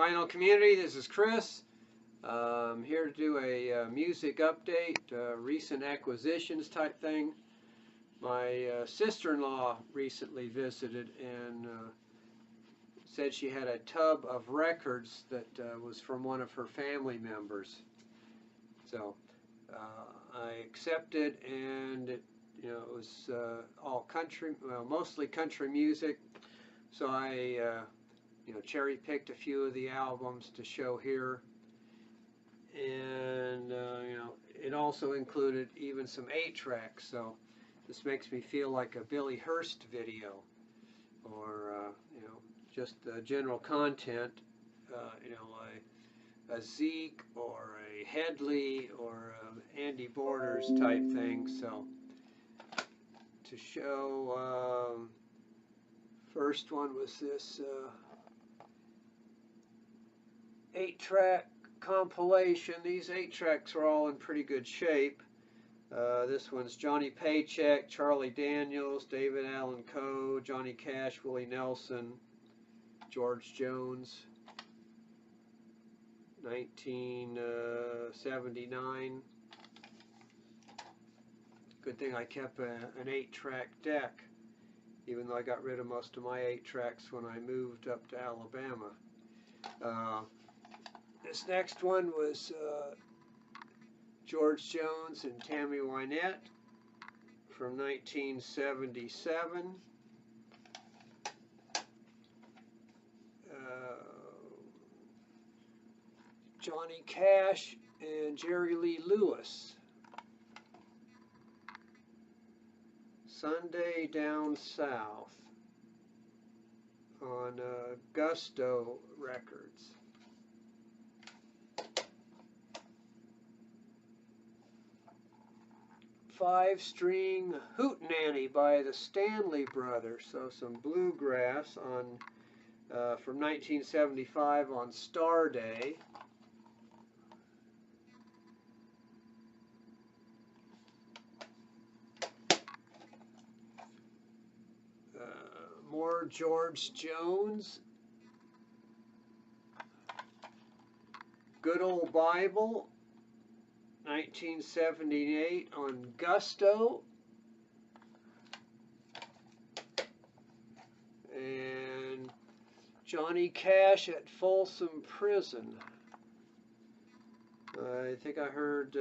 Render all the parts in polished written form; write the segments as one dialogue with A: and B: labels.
A: Vinyl community, this is Chris. I'm here to do a music update, recent acquisitions type thing. My sister-in-law recently visited and said she had a tub of records that was from one of her family members. So I accepted, and it was all country, well, mostly country music. So I cherry-picked a few of the albums to show here, and it also included even some 8-tracks. So this makes me feel like a Billy Hurst video, or just the general content, a Zeke or a Headley or Andy Borders type thing. So to show, first one was this 8-track compilation. These 8-tracks are all in pretty good shape. This one's Johnny Paycheck, Charlie Daniels, David Allan Coe, Johnny Cash, Willie Nelson, George Jones, 1979. Good thing I kept an 8-track deck, even though I got rid of most of my 8-tracks when I moved up to Alabama. This next one was George Jones and Tammy Wynette from 1977. Johnny Cash and Jerry Lee Lewis, Sunday Down South, on Gusto Records. Five-string Hootenanny by the Stanley Brothers, so some bluegrass on from 1975 on Star Day. More George Jones, Good Old Bible, 1978 on Gusto, and Johnny Cash at Folsom Prison. I think I heard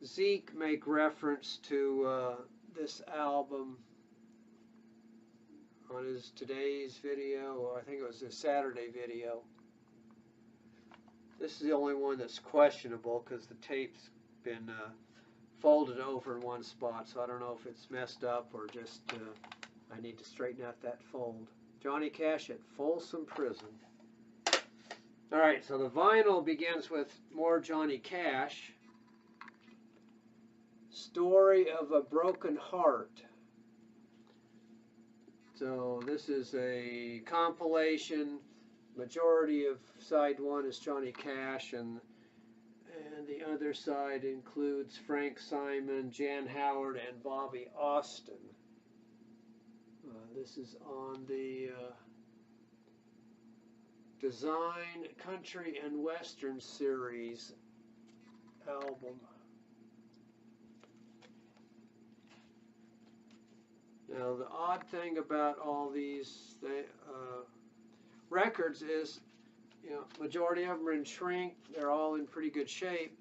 A: Zeke make reference to this album on his today's video, or I think it was his Saturday video. This is the only one that's questionable because the tape's been folded over in one spot, so I don't know if it's messed up or just I need to straighten out that fold. Johnny Cash at Folsom Prison. Alright, so the vinyl begins with more Johnny Cash. Story of a Broken Heart. So this is a compilation. Majority of side 1 is Johnny Cash, and the other side includes Frank Simon, Jan Howard, and Bobby Austin. This is on the Design Country and Western Series album. Now, the odd thing about all these records is, majority of them are in shrink. They're all in pretty good shape,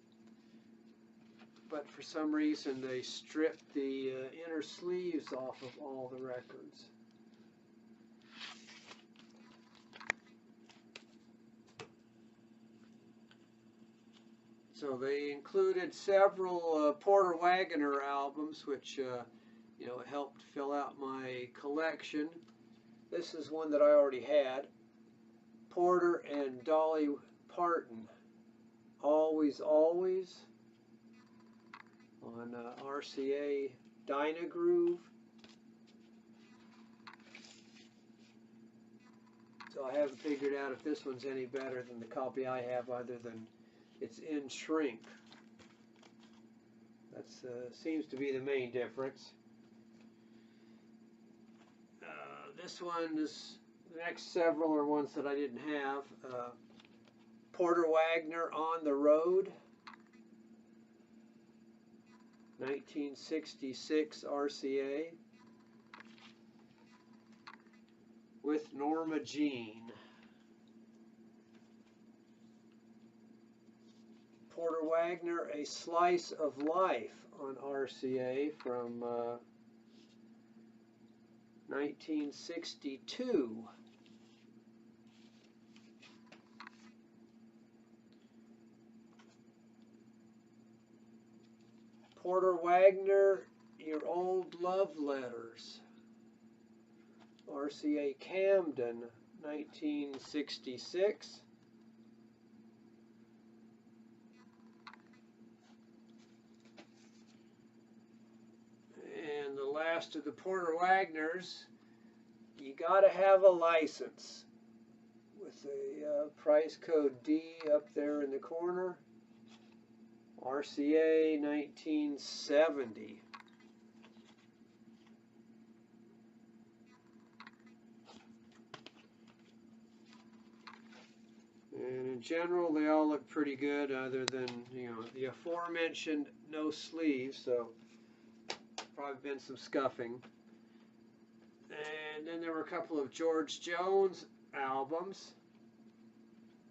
A: but for some reason they stripped the inner sleeves off of all the records. So they included several Porter Wagoner albums, which helped fill out my collection. This is one that I already had. Porter and Dolly Parton, Always Always, on RCA Dynagroove. So I haven't figured out if this one's any better than the copy I have, other than it's in shrink. That seems to be the main difference. This one is The next several are ones that I didn't have. Porter Wagoner, On the Road, 1966 RCA, with Norma Jean. Porter Wagoner, A Slice of Life, on RCA from 1962. Porter Wagoner, Your Old Love Letters, RCA Camden, 1966. And the last of the Porter Wagoners, You Gotta Have a License, with a price code D up there in the corner. RCA 1970. And in general, they all look pretty good, other than, the aforementioned no sleeves, so probably been some scuffing. And then there were a couple of George Jones albums.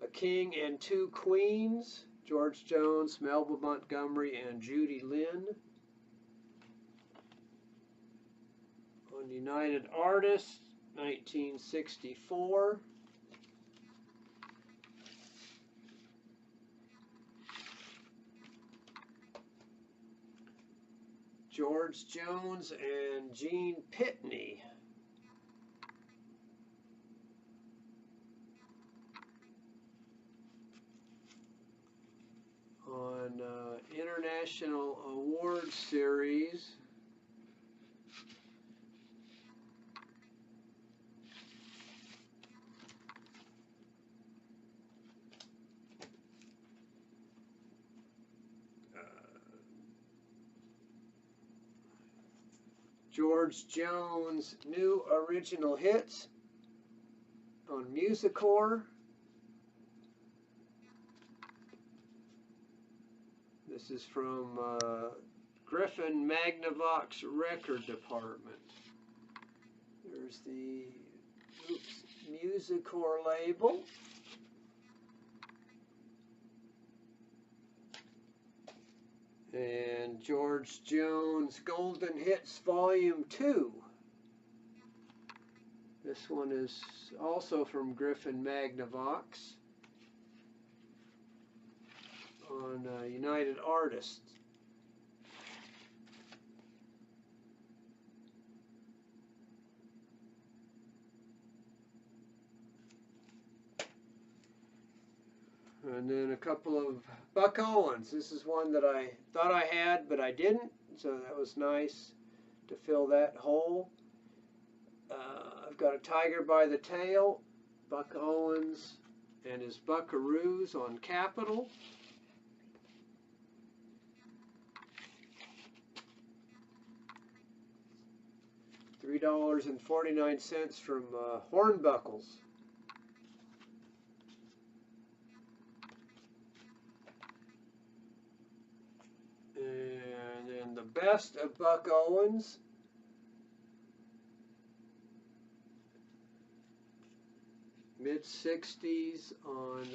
A: A King and Two Queens, George Jones, Melba Montgomery, and Judy Lynn. On United Artists, 1964. George Jones and Gene Pitney. On International Award Series, George Jones New Original Hits on Musicore. This is from Griffin Magnavox Record Department. There's the Musicore label. And George Jones Golden Hits Volume 2. This one is also from Griffin Magnavox on United Artists. And then a couple of Buck Owens. This is one that I thought I had, but I didn't, so that was nice to fill that hole. I've got a Tiger by the Tail, Buck Owens and his Buckaroos on Capitol. $3.49 from Hornbuckles. And then the best of Buck Owens. Mid-60s on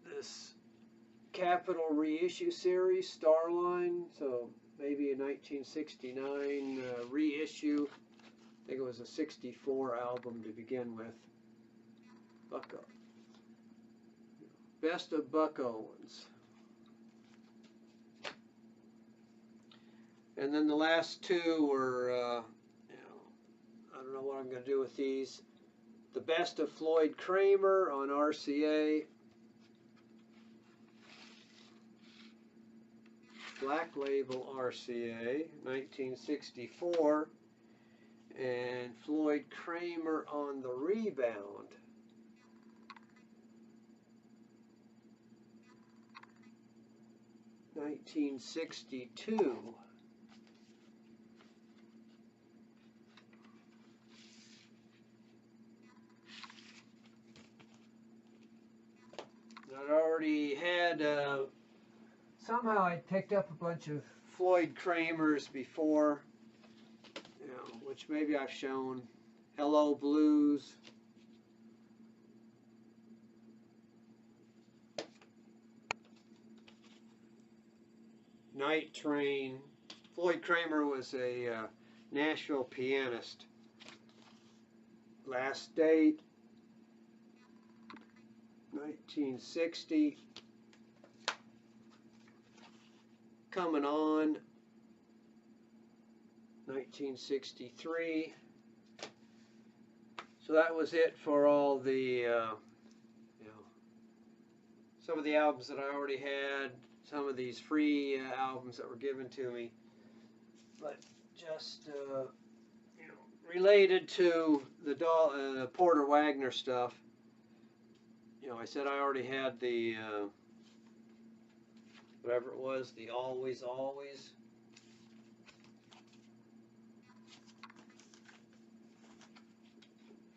A: this Capitol reissue series, Starline. So maybe a 1969 reissue. I think it was a 64 album to begin with. Buck Owens. Best of Buck Owens. And then the last two were, I don't know what I'm going to do with these. The best of Floyd Cramer on RCA. Black Label RCA, 1964. And Floyd Cramer on the Rebound. $1962. already had, somehow I picked up a bunch of Floyd Cramers before, you know, which maybe I've shown. Hello Blues. Night Train. Floyd Cramer was a Nashville pianist. Last date, 1960. Coming on, 1963. So that was it for all the, you know, some of the albums that I already had, some of these free albums that were given to me, but just you know, related to the Porter Wagoner stuff. You know, I said I already had the whatever it was, the Always Always.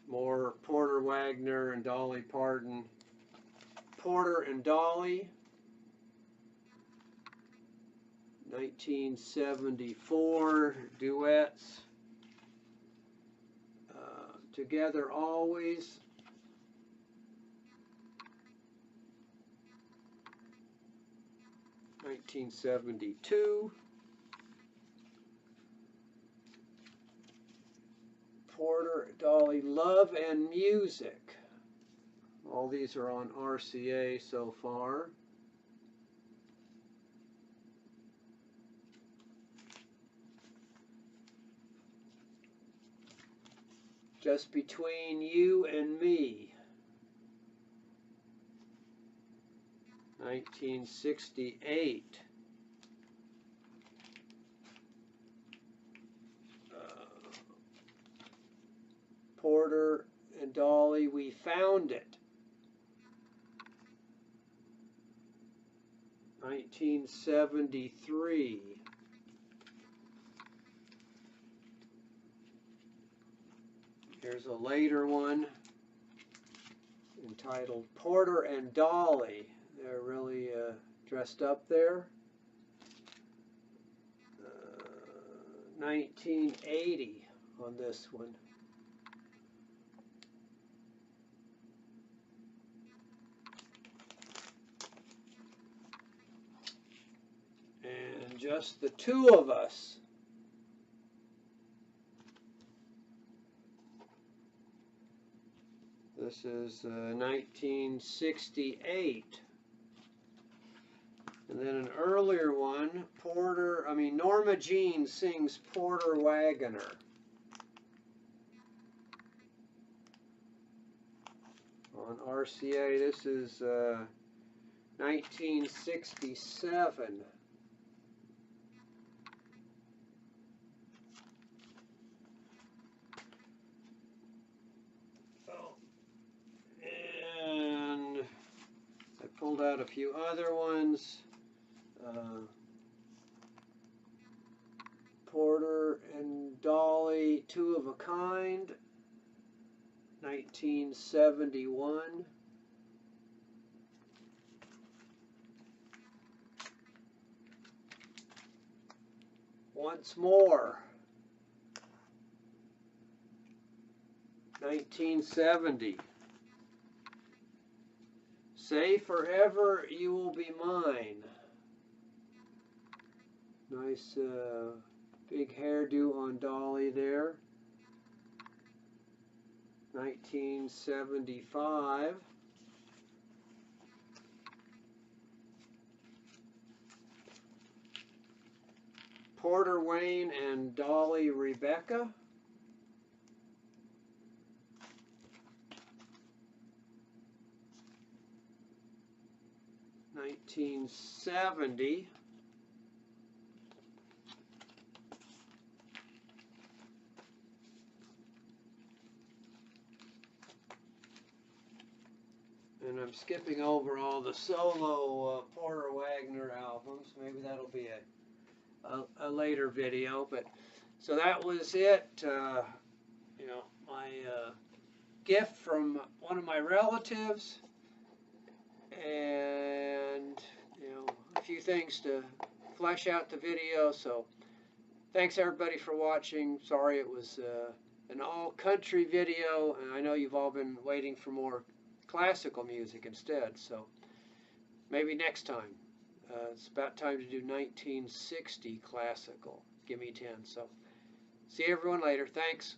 A: More Porter Wagoner and Dolly Parton. Porter and Dolly, 1974 duets. Together Always. (1972). Porter, Dolly, Love and Music. All these are on RCA so far. Just Between You and Me, 1968. Porter and Dolly, We Found It, 1973. Here's a later one entitled Porter and Dolly. They're really dressed up there. 1980 on this one. And Just the Two of Us. This is 1968. And then an earlier one, Norma Jean sings Porter Wagoner. On RCA, this is 1967. And I pulled out a few other ones. Porter and Dolly, Two of a Kind, 1971. Once More, 1970. Say Forever You Will Be Mine. Nice big hairdo on Dolly there. 1975. Porter Wayne and Dolly Rebecca. 1970. And I'm skipping over all the solo Porter Wagoner albums. Maybe that'll be a later video. But so that was it. You know, my gift from one of my relatives. and a few things to flesh out the video. So thanks everybody for watching. Sorry it was an all country video, and I know you've all been waiting for more classical music instead, so maybe next time. It's about time to do 1960 classical. Give me 10. So see everyone later. Thanks.